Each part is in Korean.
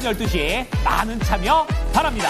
12시 많은 참여 바랍니다.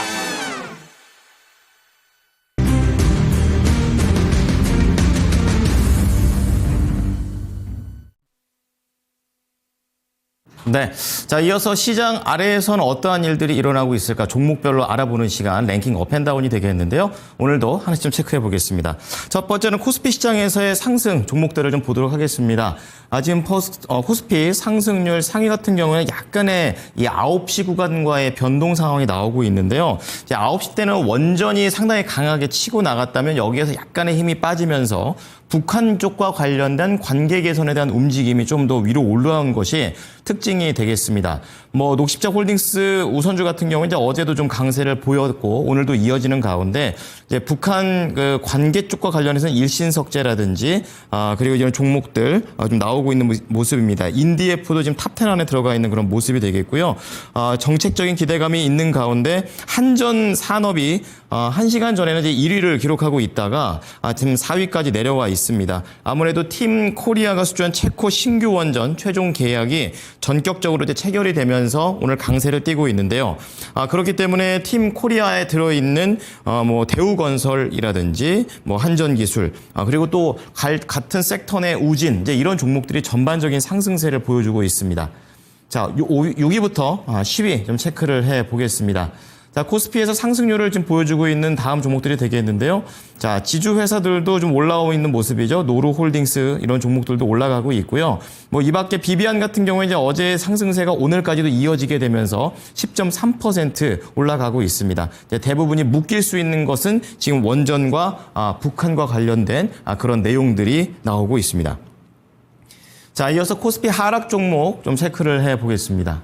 네. 자, 이어서 시장 아래에서는 어떠한 일들이 일어나고 있을까 종목별로 알아보는 시간 랭킹 업앤다운이 되겠는데요. 오늘도 하나씩 좀 체크해 보겠습니다. 첫 번째는 코스피 시장에서의 상승 종목들을 좀 보도록 하겠습니다. 지금 코스피 상승률 상위 같은 경우는 약간의 이 9시 구간과의 변동 상황이 나오고 있는데요. 이제 9시 때는 원전이 상당히 강하게 치고 나갔다면 여기에서 약간의 힘이 빠지면서 북한 쪽과 관련된 관계 개선에 대한 움직임이 좀 더 위로 올라온 것이 특징이 되겠습니다. 녹십자 홀딩스 우선주 같은 경우는 이제 어제도 좀 강세를 보였고 오늘도 이어지는 가운데 이제 북한 그 관계 쪽과 관련해서는 일신석재라든지 그리고 이런 종목들 좀 나오고 있는 모습입니다. 인디에프도 지금 탑10 안에 들어가 있는 그런 모습이 되겠고요. 정책적인 기대감이 있는 가운데 한전 산업이 1시간 전에는 이제 1위를 기록하고 있다가 지금 4위까지 내려와 있습니다. 아무래도 팀 코리아가 수주한 체코 신규 원전 최종 계약이 전격적으로 이제 체결이 되면서 오늘 강세를 띠고 있는데요. 그렇기 때문에 팀 코리아에 들어있는 대우건설이라든지 한전기술 그리고 또 같은 섹터 내 우진 이제 이런 종목들이 전반적인 상승세를 보여주고 있습니다. 자, 6위부터 10위 좀 체크를 해 보겠습니다. 자, 코스피에서 상승률을 지금 보여주고 있는 다음 종목들이 되겠는데요. 자, 지주 회사들도 좀 올라오고 있는 모습이죠. 노루홀딩스 이런 종목들도 올라가고 있고요. 이 밖에 비비안 같은 경우에 이제 어제 상승세가 오늘까지도 이어지게 되면서 10.3% 올라가고 있습니다. 대부분이 묶일 수 있는 것은 지금 원전과 북한과 관련된 그런 내용들이 나오고 있습니다. 자, 이어서 코스피 하락 종목 좀 체크를 해 보겠습니다.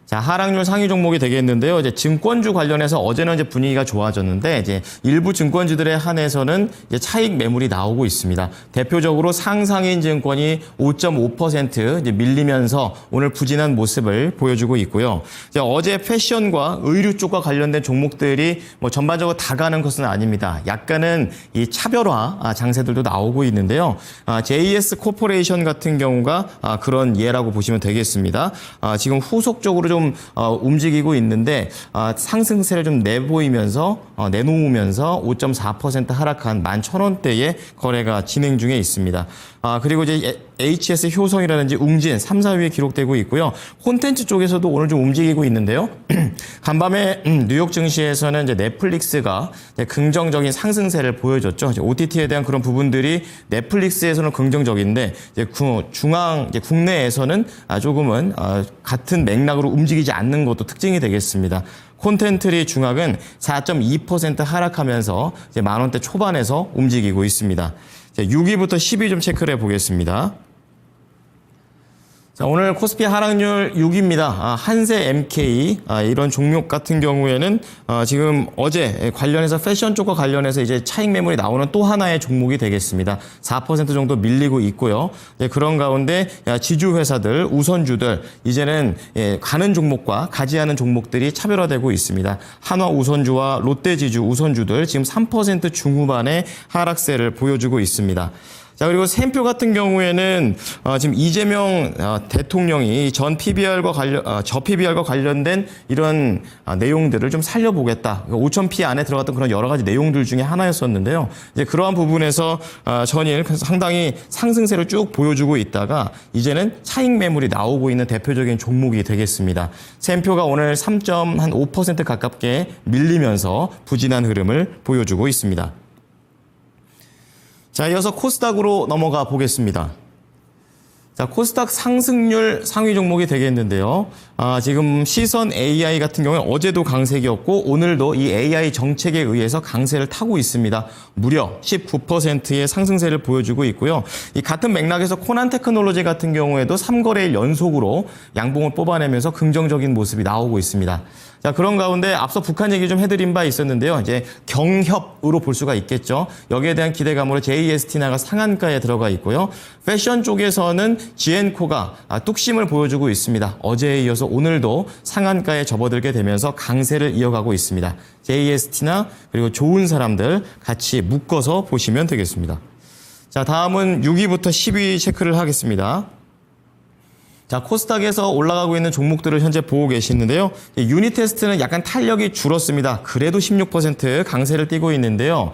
자, 하락률 상위 종목이 되겠는데요. 이제 증권주 관련해서 어제는 이제 분위기가 좋아졌는데 이제 일부 증권주들에 한해서는 이제 차익 매물이 나오고 있습니다. 대표적으로 상상인 증권이 5.5% 이제 밀리면서 오늘 부진한 모습을 보여주고 있고요. 이제 어제 패션과 의류 쪽과 관련된 종목들이 전반적으로 다 가는 것은 아닙니다. 약간은 이 차별화 장세들도 나오고 있는데요. JS 코퍼레이션 같은 경우가 그런 예라고 보시면 되겠습니다. 지금 후속적으로 좀 움직이고 있는데 상승세를 좀 내놓으면서 5.4% 하락한 11,000원대의 거래가 진행 중에 있습니다. 그리고 이제 HS 효성이라든지 웅진 3, 4위에 기록되고 있고요. 콘텐츠 쪽에서도 오늘 좀 움직이고 있는데요. 간밤에 뉴욕 증시에서는 이제 넷플릭스가 이제 긍정적인 상승세를 보여줬죠. 이제 OTT에 대한 그런 부분들이 넷플릭스에서는 긍정적인데 이제 국내에서는 조금은 같은 맥락으로 움직이지 않는 것도 특징이 되겠습니다. 콘텐츠리 중앙은 4.2% 하락하면서 이제 만원대 초반에서 움직이고 있습니다. 6위부터 10위 좀 체크를 해보겠습니다. 자, 오늘 코스피 하락률 6위입니다. 한세 MK 이런 종목 같은 경우에는 지금 어제 관련해서 패션 쪽과 관련해서 이제 차익 매물이 나오는 또 하나의 종목이 되겠습니다. 4% 정도 밀리고 있고요. 그런 가운데 지주 회사들, 우선주들 이제는 가는 종목과 가지 않은 종목들이 차별화되고 있습니다. 한화 우선주와 롯데 지주 우선주들 지금 3% 중후반의 하락세를 보여주고 있습니다. 자, 그리고 샘표 같은 경우에는 지금 이재명 대통령이 저 PBR과 관련된 이런 내용들을 좀 살려보겠다. 5,000P 안에 들어갔던 그런 여러 가지 내용들 중에 하나였었는데요. 이제 그러한 부분에서 전일 상당히 상승세를 쭉 보여주고 있다가 이제는 차익 매물이 나오고 있는 대표적인 종목이 되겠습니다. 샘표가 오늘 3.5% 가깝게 밀리면서 부진한 흐름을 보여주고 있습니다. 자, 이어서 코스닥으로 넘어가 보겠습니다. 자, 코스닥 상승률 상위 종목이 되겠는데요. 지금 시선 AI 같은 경우에 어제도 강세기였고 오늘도 이 AI 정책에 의해서 강세를 타고 있습니다. 무려 19%의 상승세를 보여주고 있고요. 이 같은 맥락에서 코난 테크놀로지 같은 경우에도 3거래일 연속으로 양봉을 뽑아내면서 긍정적인 모습이 나오고 있습니다. 자, 그런 가운데 앞서 북한 얘기 좀 해드린 바 있었는데요. 이제 경협으로 볼 수가 있겠죠. 여기에 대한 기대감으로 JST나가 상한가에 들어가 있고요. 패션 쪽에서는 지엔코가 뚝심을 보여주고 있습니다. 어제에 이어서 오늘도 상한가에 접어들게 되면서 강세를 이어가고 있습니다. JST나 그리고 좋은 사람들 같이 묶어서 보시면 되겠습니다. 자, 다음은 6위부터 10위 체크를 하겠습니다. 자, 코스닥에서 올라가고 있는 종목들을 현재 보고 계시는데요. 유닛 테스트는 약간 탄력이 줄었습니다. 그래도 16% 강세를 띠고 있는데요.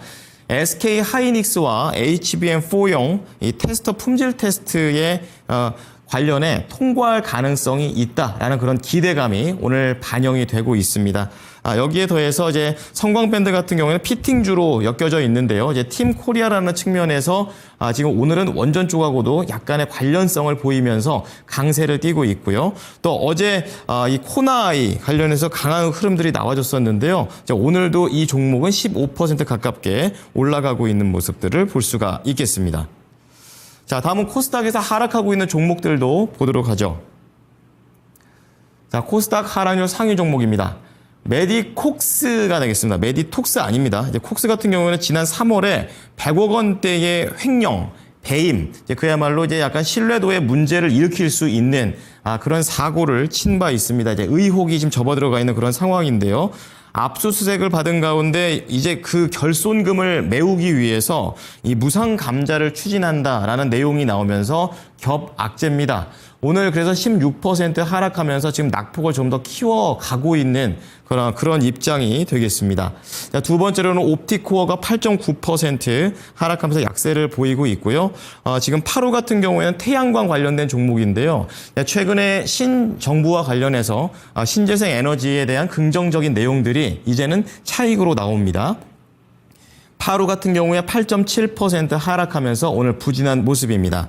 SK 하이닉스와 HBM4용 이 테스터 품질 테스트에 관련해 통과할 가능성이 있다라는 그런 기대감이 오늘 반영이 되고 있습니다. 여기에 더해서 이제 성광밴드 같은 경우에는 피팅주로 엮여져 있는데요. 이제 팀 코리아라는 측면에서 지금 오늘은 원전 쪽하고도 약간의 관련성을 보이면서 강세를 띠고 있고요. 또 어제 이 코나아이 관련해서 강한 흐름들이 나와줬었는데요. 오늘도 이 종목은 15% 가깝게 올라가고 있는 모습들을 볼 수가 있겠습니다. 자, 다음은 코스닥에서 하락하고 있는 종목들도 보도록 하죠. 자, 코스닥 하락률 상위 종목입니다. 메디콕스가 되겠습니다. 메디톡스 아닙니다. 이제 콕스 같은 경우는 지난 3월에 100억 원대의 횡령, 배임, 그야말로 이제 약간 신뢰도에 문제를 일으킬 수 있는 그런 사고를 친 바 있습니다. 이제 의혹이 지금 접어들어가 있는 그런 상황인데요. 압수수색을 받은 가운데 이제 그 결손금을 메우기 위해서 이 무상 감자를 추진한다라는 내용이 나오면서 겹악재입니다. 오늘 그래서 16% 하락하면서 지금 낙폭을 좀 더 키워가고 있는 그런 입장이 되겠습니다. 자, 두 번째로는 옵티코어가 8.9% 하락하면서 약세를 보이고 있고요. 지금 파로 같은 경우에는 태양광 관련된 종목인데요. 최근에 신정부와 관련해서 신재생 에너지에 대한 긍정적인 내용들이 이제는 차익으로 나옵니다. 파로 같은 경우에 8.7% 하락하면서 오늘 부진한 모습입니다.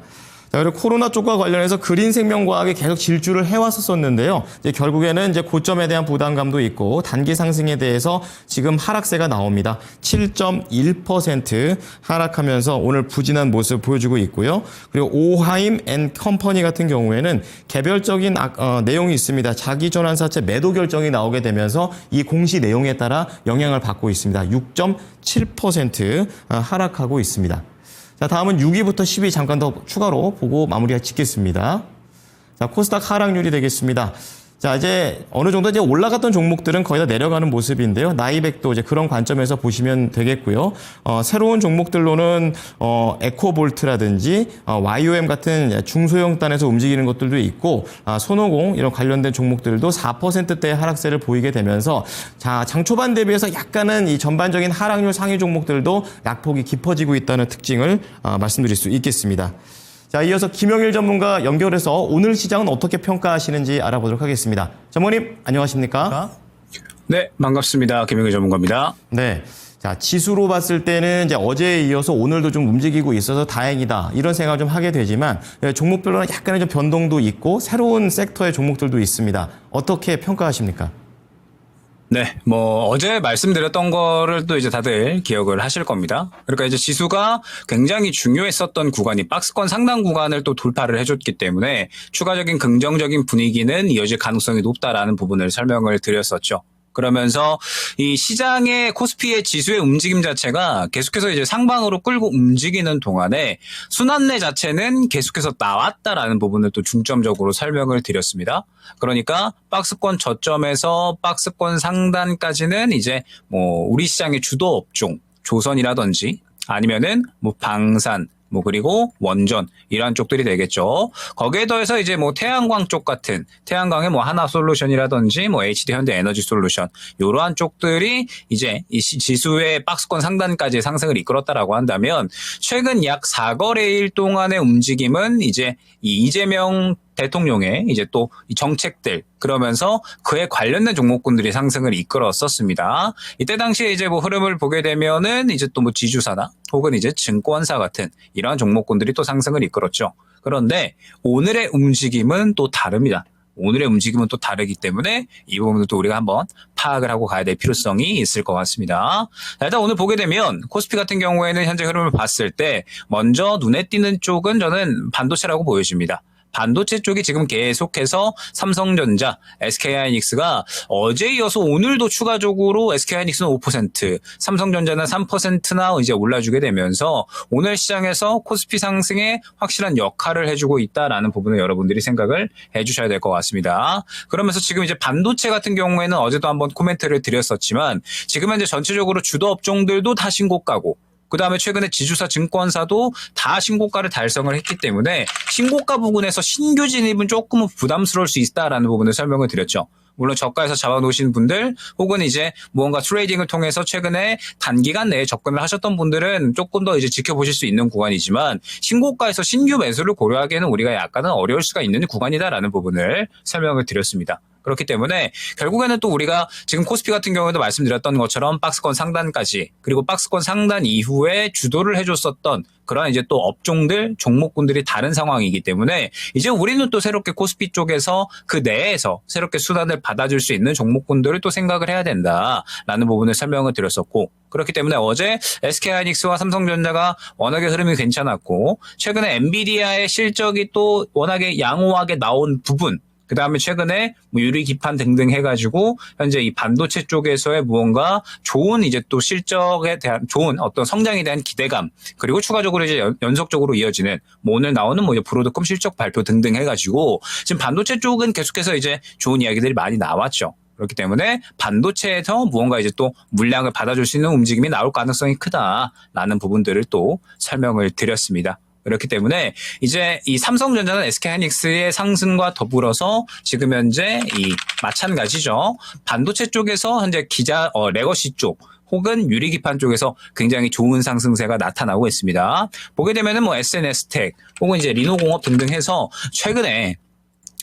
자, 그리고 코로나 쪽과 관련해서 그린생명과학이 계속 질주를 해왔었는데요. 이제 결국에는 이제 고점에 대한 부담감도 있고 단기 상승에 대해서 지금 하락세가 나옵니다. 7.1% 하락하면서 오늘 부진한 모습 보여주고 있고요. 그리고 오하임 앤 컴퍼니 같은 경우에는 개별적인 내용이 있습니다. 자기전환사채 매도 결정이 나오게 되면서 이 공시 내용에 따라 영향을 받고 있습니다. 6.7% 하락하고 있습니다. 자, 다음은 6위부터 10위 잠깐 더 추가로 보고 마무리 짓겠습니다. 자, 코스닥 하락률이 되겠습니다. 자, 이제 어느 정도 이제 올라갔던 종목들은 거의 다 내려가는 모습인데요. 나이백도 이제 그런 관점에서 보시면 되겠고요. 새로운 종목들로는 에코볼트라든지 YOM 같은 중소형 단에서 움직이는 것들도 있고 손오공 이런 관련된 종목들도 4%대 하락세를 보이게 되면서 자, 장 초반 대비해서 약간은 이 전반적인 하락률 상위 종목들도 낙폭이 깊어지고 있다는 특징을 말씀드릴 수 있겠습니다. 자, 이어서 김영일 전문가 연결해서 오늘 시장은 어떻게 평가하시는지 알아보도록 하겠습니다. 전문님, 안녕하십니까? 네, 반갑습니다. 김영일 전문가입니다. 네. 자, 지수로 봤을 때는 이제 어제에 이어서 오늘도 좀 움직이고 있어서 다행이다. 이런 생각을 좀 하게 되지만 종목별로는 약간의 좀 변동도 있고 새로운 섹터의 종목들도 있습니다. 어떻게 평가하십니까? 네, 어제 말씀드렸던 거를 또 이제 다들 기억을 하실 겁니다. 그러니까 이제 지수가 굉장히 중요했었던 구간이 박스권 상단 구간을 또 돌파를 해줬기 때문에 추가적인 긍정적인 분위기는 이어질 가능성이 높다라는 부분을 설명을 드렸었죠. 그러면서 이 시장의 코스피의 지수의 움직임 자체가 계속해서 이제 상방으로 끌고 움직이는 동안에 순환매 자체는 계속해서 나왔다라는 부분을 또 중점적으로 설명을 드렸습니다. 그러니까 박스권 저점에서 박스권 상단까지는 이제 우리 시장의 주도 업종, 조선이라든지 아니면은 방산, 그리고 원전, 이러한 쪽들이 되겠죠. 거기에 더해서 이제 태양광 쪽 같은, 태양광의 하나솔루션이라든지 HD 현대 에너지 솔루션, 이러한 쪽들이 이제 이 지수의 박스권 상단까지 상승을 이끌었다라고 한다면, 최근 약 4거래일 동안의 움직임은 이제 이 이재명 대통령의 이제 또 이 정책들, 그러면서 그에 관련된 종목군들이 상승을 이끌었었습니다. 이때 당시에 이제 흐름을 보게 되면은 이제 또 지주사나 혹은 이제 증권사 같은 이러한 종목군들이 또 상승을 이끌었죠. 그런데 오늘의 움직임은 또 다릅니다. 오늘의 움직임은 또 다르기 때문에 이 부분도 또 우리가 한번 파악을 하고 가야 될 필요성이 있을 것 같습니다. 자, 일단 오늘 보게 되면 코스피 같은 경우에는 현재 흐름을 봤을 때 먼저 눈에 띄는 쪽은 저는 반도체라고 보여집니다. 반도체 쪽이 지금 계속해서 삼성전자, SK하이닉스가 어제 이어서 오늘도 추가적으로 SK하이닉스는 5%, 삼성전자는 3%나 이제 올라주게 되면서 오늘 시장에서 코스피 상승에 확실한 역할을 해주고 있다라는 부분을 여러분들이 생각을 해주셔야 될 것 같습니다. 그러면서 지금 이제 반도체 같은 경우에는 어제도 한번 코멘트를 드렸었지만 지금 현재 전체적으로 주도 업종들도 다 신고가고 그 다음에 최근에 지주사 증권사도 다 신고가를 달성을 했기 때문에 신고가 부분에서 신규 진입은 조금은 부담스러울 수 있다라는 부분을 설명을 드렸죠. 물론 저가에서 잡아놓으신 분들 혹은 이제 무언가 트레이딩을 통해서 최근에 단기간 내에 접근을 하셨던 분들은 조금 더 이제 지켜보실 수 있는 구간이지만 신고가에서 신규 매수를 고려하기에는 우리가 약간은 어려울 수가 있는 구간이다라는 부분을 설명을 드렸습니다. 그렇기 때문에 결국에는 또 우리가 지금 코스피 같은 경우에도 말씀드렸던 것처럼 박스권 상단까지 그리고 박스권 상단 이후에 주도를 해줬었던 그런 이제 또 업종들, 종목군들이 다른 상황이기 때문에 이제 우리는 또 새롭게 코스피 쪽에서 그 내에서 새롭게 순환을 받아줄 수 있는 종목군들을 또 생각을 해야 된다라는 부분을 설명을 드렸었고 그렇기 때문에 어제 SK하이닉스와 삼성전자가 워낙에 흐름이 괜찮았고 최근에 엔비디아의 실적이 또 워낙에 양호하게 나온 부분 그 다음에 최근에 뭐 유리 기판 등등 해가지고 현재 이 반도체 쪽에서의 무언가 좋은 이제 또 실적에 대한 좋은 어떤 성장에 대한 기대감 그리고 추가적으로 이제 연속적으로 이어지는 뭐 오늘 나오는 뭐 브로드컴 실적 발표 등등 해가지고 지금 반도체 쪽은 계속해서 이제 좋은 이야기들이 많이 나왔죠. 그렇기 때문에 반도체에서 무언가 이제 또 물량을 받아줄 수 있는 움직임이 나올 가능성이 크다라는 부분들을 또 설명을 드렸습니다. 그렇기 때문에 이제 이 삼성전자는 SK하이닉스의 상승과 더불어서 지금 현재 이 마찬가지죠. 반도체 쪽에서 현재 레거시 쪽 혹은 유리기판 쪽에서 굉장히 좋은 상승세가 나타나고 있습니다. 보게 되면은 뭐 SNS텍 혹은 이제 리노공업 등등 해서 최근에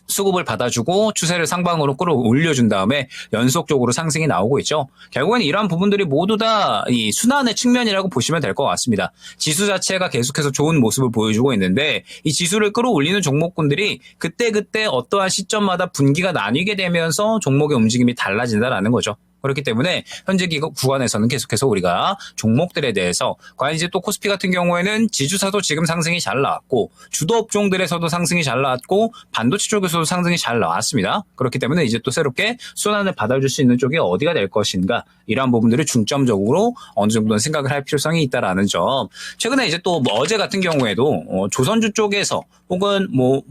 수급을 받아주고 추세를 상방으로 끌어올려준 다음에 연속적으로 상승이 나오고 있죠. 결국엔 이러한 부분들이 모두 다 이 순환의 측면이라고 보시면 될 것 같습니다. 지수 자체가 계속해서 좋은 모습을 보여주고 있는데 이 지수를 끌어올리는 종목군들이 그때그때 어떠한 시점마다 분기가 나뉘게 되면서 종목의 움직임이 달라진다라는 거죠. 그렇기 때문에 현재 구간에서는 계속해서 우리가 종목들에 대해서 과연 이제 또 코스피 같은 경우에는 지주사도 지금 상승이 잘 나왔고 주도 업종들에서도 상승이 잘 나왔고 반도체 쪽에서도 상승이 잘 나왔습니다. 그렇기 때문에 이제 또 새롭게 순환을 받아줄 수 있는 쪽이 어디가 될 것인가 이러한 부분들을 중점적으로 어느 정도는 생각을 할 필요성이 있다라는 점. 최근에 이제 또 뭐 어제 같은 경우에도 조선주 쪽에서 혹은 뭐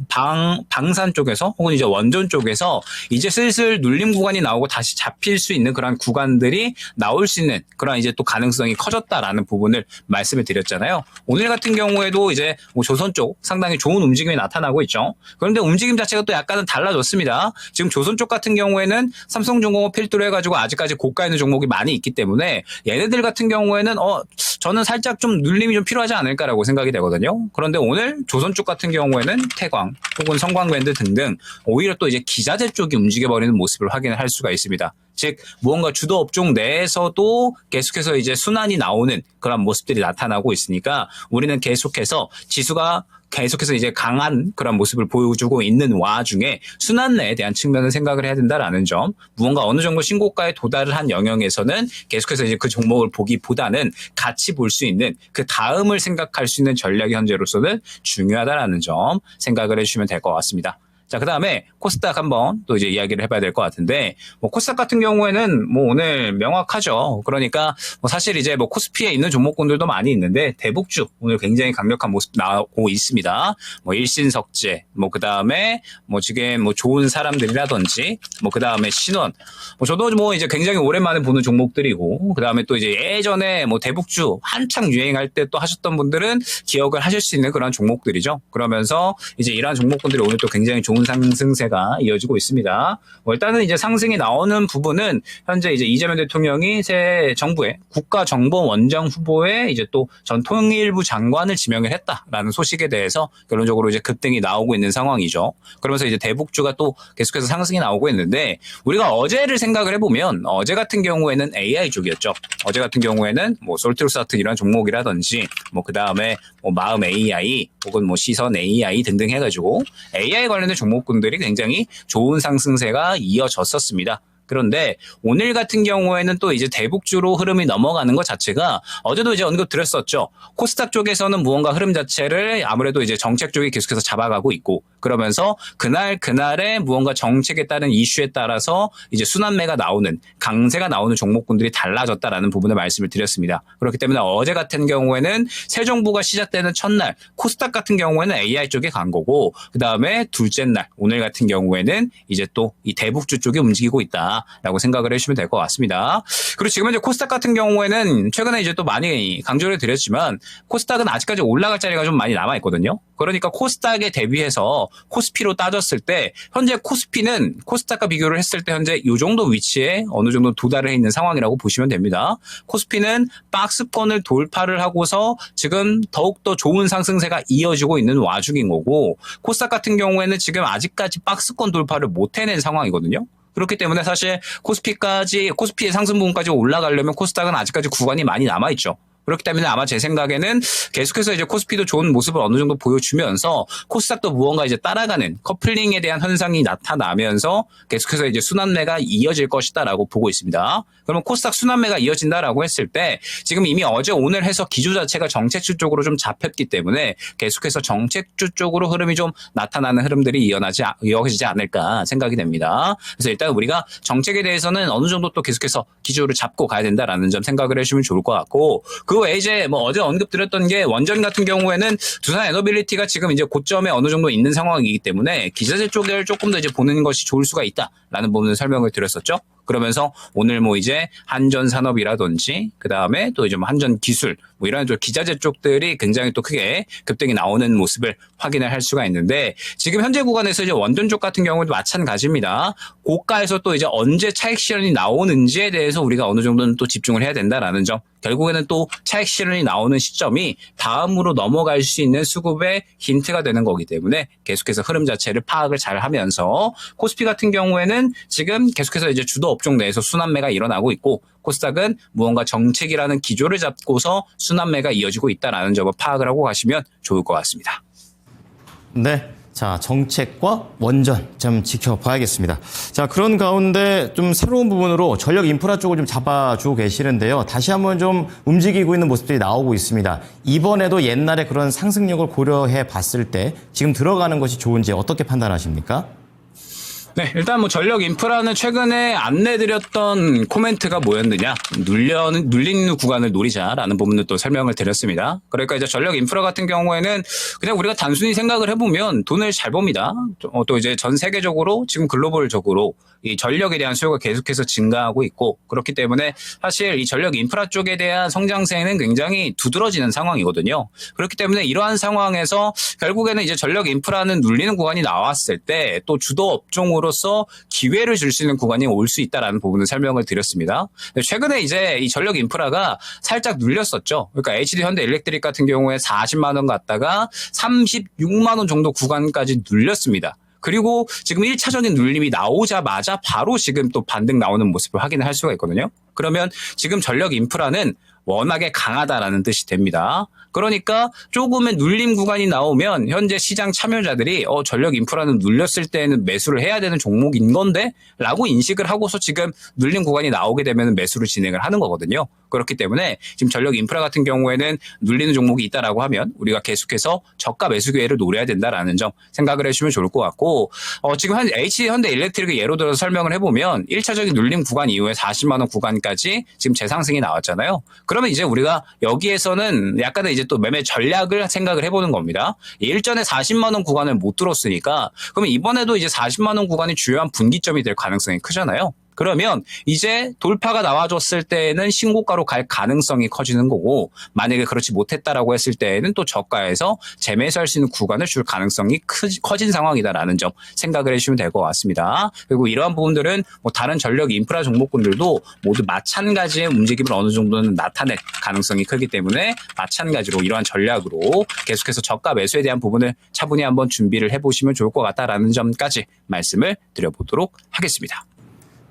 방산 쪽에서 혹은 이제 원전 쪽에서 이제 슬슬 눌림 구간이 나오고 다시 잡힐 수 있는 그런 구간들이 나올 수 있는 그런 이제 또 가능성이 커졌다라는 부분을 말씀을 드렸잖아요. 오늘 같은 경우에도 이제 뭐 조선 쪽 상당히 좋은 움직임이 나타나고 있죠. 그런데 움직임 자체가 또 약간은 달라졌습니다. 지금 조선 쪽 같은 경우에는 삼성중공업 필두로 해가지고 아직까지 고가에 있는 종목이 많이 있기 때문에 얘네들 같은 경우에는 저는 살짝 좀 눌림이 좀 필요하지 않을까라고 생각이 되거든요. 그런데 오늘 조선 쪽 같은 경우에는 태광 혹은 성광밴드 등등 오히려 또 이제 기자재 쪽이 움직여버리는 모습을 확인을 할 수가 있습니다. 즉 무언가 주도 업종 내에서도 계속해서 이제 순환이 나오는 그런 모습들이 나타나고 있으니까 우리는 계속해서 지수가 계속해서 이제 강한 그런 모습을 보여주고 있는 와중에 순환매에 대한 측면을 생각을 해야 된다라는 점. 무언가 어느 정도 신고가에 도달을 한 영역에서는 계속해서 이제 그 종목을 보기보다는 같이 볼 수 있는 그 다음을 생각할 수 있는 전략이 현재로서는 중요하다라는 점 생각을 해주시면 될 것 같습니다. 자, 그 다음에 코스닥 한번 또 이제 이야기를 해봐야 될 것 같은데, 뭐 코스닥 같은 경우에는 뭐 오늘 명확하죠. 그러니까 뭐 사실 이제 뭐 코스피에 있는 종목군들도 많이 있는데, 대북주 오늘 굉장히 강력한 모습 나오고 있습니다. 뭐 일신석재, 뭐 그 다음에 뭐 지금 뭐 좋은 사람들이라든지, 뭐 그 다음에 신원, 뭐 저도 뭐 이제 굉장히 오랜만에 보는 종목들이고, 그 다음에 또 이제 예전에 뭐 대북주 한창 유행할 때 또 하셨던 분들은 기억을 하실 수 있는 그런 종목들이죠. 그러면서 이제 이러한 종목군들이 오늘 또 굉장히 좋은 상승세가 이어지고 있습니다. 뭐 일단은 이제 상승이 나오는 부분은 현재 이제 이재명 대통령이 새 정부의 국가정보원장 후보에 이제 또 전 통일부 장관을 지명을 했다라는 소식에 대해서 결론적으로 이제 급등이 나오고 있는 상황이죠. 그러면서 이제 대북주가 또 계속해서 상승이 나오고 있는데 우리가 어제를 생각을 해보면 어제 같은 경우에는 AI 쪽이었죠. 어제 같은 경우에는 뭐 솔트루스아트 이런 종목이라든지 뭐 그 다음에 뭐 마음 AI 혹은 뭐 시선 AI 등등 해가지고 AI 관련된 종목군들이 굉장히 좋은 상승세가 이어졌었습니다. 그런데 오늘 같은 경우에는 또 이제 대북주로 흐름이 넘어가는 것 자체가 어제도 이제 언급드렸었죠. 코스닥 쪽에서는 무언가 흐름 자체를 아무래도 이제 정책 쪽이 계속해서 잡아가고 있고 그러면서 그날의 무언가 정책에 따른 이슈에 따라서 이제 순환매가 나오는 강세가 나오는 종목군들이 달라졌다라는 부분을 말씀을 드렸습니다. 그렇기 때문에 어제 같은 경우에는 새 정부가 시작되는 첫날 코스닥 같은 경우에는 AI 쪽에 간 거고 그 다음에 둘째 날 오늘 같은 경우에는 이제 또 이 대북주 쪽이 움직이고 있다. 있다라고 생각을 해주시면 될 것 같습니다. 그리고 지금 이제 코스닥 같은 경우에는 최근에 이제 또 많이 강조를 드렸지만 코스닥은 아직까지 올라갈 자리가 좀 많이 남아 있거든요. 그러니까 코스닥에 대비해서 코스피로 따졌을 때 현재 코스피는 코스닥과 비교를 했을 때 현재 이 정도 위치에 어느 정도 도달해 있는 상황이라고 보시면 됩니다. 코스피는 박스권을 돌파를 하고서 지금 더욱더 좋은 상승세가 이어지고 있는 와중인 거고 코스닥 같은 경우에는 지금 아직까지 박스권 돌파를 못 해낸 상황이거든요. 그렇기 때문에 사실 코스피의 상승 부분까지 올라가려면 코스닥은 아직까지 구간이 많이 남아있죠. 그렇기 때문에 아마 제 생각에는 계속해서 이제 코스피도 좋은 모습을 어느 정도 보여주면서 코스닥도 무언가 이제 따라가는 커플링에 대한 현상이 나타나면서 계속해서 이제 순환매가 이어질 것이다라고 보고 있습니다. 그러면 코스닥 순환매가 이어진다라고 했을 때 지금 이미 어제 오늘 해서 기조 자체가 정책주 쪽으로 좀 잡혔기 때문에 계속해서 정책주 쪽으로 흐름이 좀 나타나는 흐름들이 이어지지 않을까 생각이 됩니다. 그래서 일단 우리가 정책에 대해서는 어느 정도 또 계속해서 기조를 잡고 가야 된다라는 점 생각을 해주시면 좋을 것 같고 그 외에 이제 뭐 어제 언급드렸던 게 원전 같은 경우에는 두산 에너빌리티가 지금 이제 고점에 어느 정도 있는 상황이기 때문에 기자재 쪽을 조금 더 이제 보는 것이 좋을 수가 있다라는 부분을 설명을 드렸었죠. 그러면서 오늘 뭐 이제 한전산업이라든지 그 다음에 또 이제 뭐 한전기술 뭐 이런 좀 기자재 쪽들이 굉장히 또 크게 급등이 나오는 모습을 확인을 할 수가 있는데 지금 현재 구간에서 이제 원전 쪽 같은 경우도 마찬가지입니다. 고가에서 또 이제 언제 차익 실현이 나오는지에 대해서 우리가 어느 정도는 또 집중을 해야 된다라는 점. 결국에는 또 차익 실현이 나오는 시점이 다음으로 넘어갈 수 있는 수급의 힌트가 되는 거기 때문에 계속해서 흐름 자체를 파악을 잘 하면서 코스피 같은 경우에는 지금 계속해서 이제 주도 업종 내에서 순환매가 일어나고 있고 코스닥은 무언가 정책이라는 기조를 잡고서 순환매가 이어지고 있다는 점을 파악을 하고 가시면 좋을 것 같습니다. 네. 자, 정책과 원전 좀 지켜봐야겠습니다. 자, 그런 가운데 좀 새로운 부분으로 전력 인프라 쪽을 좀 잡아주고 계시는데요. 다시 한번 좀 움직이고 있는 모습들이 나오고 있습니다. 이번에도 옛날에 그런 상승력을 고려해 봤을 때 지금 들어가는 것이 좋은지 어떻게 판단하십니까? 네, 일단 뭐 전력 인프라는 최근에 안내드렸던 코멘트가 뭐였느냐, 눌리는 구간을 노리자라는 부분을 또 설명을 드렸습니다. 그러니까 이제 전력 인프라 같은 경우에는 그냥 우리가 단순히 생각을 해보면 돈을 잘 법니다. 또 이제 전 세계적으로 지금 글로벌적으로 이 전력에 대한 수요가 계속해서 증가하고 있고 그렇기 때문에 사실 이 전력 인프라 쪽에 대한 성장세는 굉장히 두드러지는 상황이거든요. 그렇기 때문에 이러한 상황에서 결국에는 이제 전력 인프라는 눌리는 구간이 나왔을 때 또 주도 업종으로서 기회를 줄 수 있는 구간이 올 수 있다라는 부분을 설명을 드렸습니다. 최근에 이제 이 전력 인프라가 살짝 눌렸었죠. 그러니까 HD 현대 일렉트릭 같은 경우에 40만 원 갔다가 36만 원 정도 구간까지 눌렸습니다. 그리고 지금 1차적인 눌림이 나오자마자 바로 지금 또 반등 나오는 모습을 확인을 할 수가 있거든요. 그러면 지금 전력 인프라는 워낙에 강하다라는 뜻이 됩니다. 그러니까 조금의 눌림 구간이 나오면 현재 시장 참여자들이 전력 인프라는 눌렸을 때는 매수를 해야 되는 종목인 건데 라고 인식을 하고서 지금 눌림 구간이 나오게 되면 매수를 진행을 하는 거거든요. 그렇기 때문에 지금 전력 인프라 같은 경우에는 눌리는 종목이 있다라고 하면 우리가 계속해서 저가 매수 기회를 노려야 된다라는 점 생각을 해주시면 좋을 것 같고 지금 HD 현대 일렉트릭을 예로 들어서 설명을 해보면 1차적인 눌림 구간 이후에 40만 원 구간까지 지금 재상승이 나왔잖아요. 그러면 이제 우리가 여기에서는 약간의 이제 또 매매 전략을 생각을 해보는 겁니다. 일전에 40만 원 구간을 못 뚫었으니까 그러면 이번에도 이제 40만 원 구간이 주요한 분기점이 될 가능성이 크잖아요. 그러면 이제 돌파가 나와줬을 때는 신고가로 갈 가능성이 커지는 거고 만약에 그렇지 못했다라고 했을 때에는 또 저가에서 재매수할 수 있는 구간을 줄 가능성이 커진 상황이다라는 점 생각을 해주시면 될 것 같습니다. 그리고 이러한 부분들은 뭐 다른 전력 인프라 종목군들도 모두 마찬가지의 움직임을 어느 정도는 나타낼 가능성이 크기 때문에 마찬가지로 이러한 전략으로 계속해서 저가 매수에 대한 부분을 차분히 한번 준비를 해보시면 좋을 것 같다라는 점까지 말씀을 드려보도록 하겠습니다.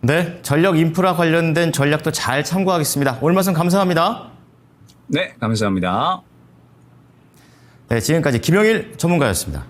네, 전력 인프라 관련된 전략도 잘 참고하겠습니다. 오늘 말씀 감사합니다. 네, 감사합니다. 네, 지금까지 김영일 전문가였습니다.